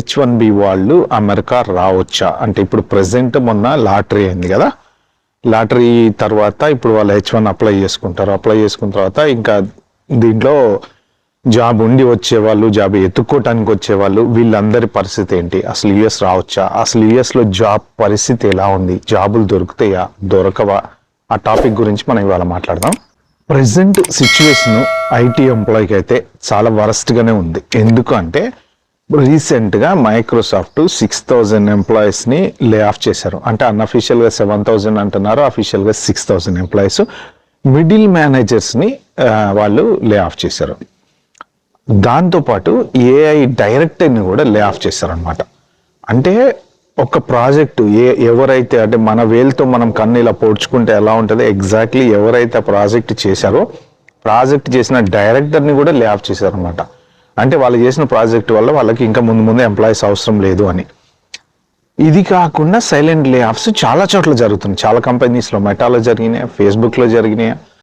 H1B వాళ్ళు America రావచ్చా అంటే ఇప్పుడు ప్రెసెంట్ మొన్న లాటరీ అయింది కదా, లాటరీ తర్వాత ఇప్పుడు వాళ్ళు H1 అప్లై చేసుకుంటారు. అప్లై చేసుకున్న తర్వాత ఇంకా దీంట్లో జాబ్ ఉండి వచ్చేవాళ్ళు, జాబ్ ఎత్తుక్కోవటానికి వచ్చేవాళ్ళు, వీళ్ళందరి పరిస్థితి ఏంటి, అసలు యుఎస్ రావచ్చా, అసలు యుఎస్లో జాబ్ పరిస్థితి ఎలా ఉంది, జాబులు దొరుకుతాయా దొరకవా, ఆ టాపిక్ గురించి మనం ఇవాళ మాట్లాడదాం. ప్రెసెంట్ సిచ్యువేషన్ ఐటీ ఎంప్లాయీకి అయితే చాలా వరస్ట్గానే ఉంది. ఎందుకు అంటే రీసెంట్గా మైక్రోసాఫ్ట్ 6,000 ఎంప్లాయీస్ని లే ఆఫ్ చేశారు. అంటే అన్అఫీషియల్గా 7,000 అంటున్నారు, అఫీషియల్గా 6,000 ఎంప్లాయీస్. మిడిల్ మేనేజర్స్ని వాళ్ళు లే ఆఫ్ చేశారు. దాంతోపాటు ఏఐ డైరెక్టర్ని కూడా లే ఆఫ్ చేశారనమాట. అంటే ఒక ప్రాజెక్టు ఎవరైతే అంటే మన వేలుతో మనం కన్ను ఇలా పోడ్చుకుంటే ఎలా ఉంటుంది, ఎగ్జాక్ట్లీ ఎవరైతే ఆ ప్రాజెక్ట్ చేశారో ప్రాజెక్ట్ చేసిన డైరెక్టర్ని కూడా లే ఆఫ్ చేశారనమాట. అంటే వాళ్ళు చేసిన ప్రాజెక్ట్ వల్ల వాళ్ళకి ఇంకా ముందు ఎంప్లాయీస్ అవసరం లేదు అని. ఇది కాకుండా సైలెంట్ లే ఆఫ్స్ చాలా చోట్ల జరుగుతుంది. చాలా కంపెనీస్లో, మెటాలో జరిగినాయి, ఫేస్బుక్లో జరిగినాయి,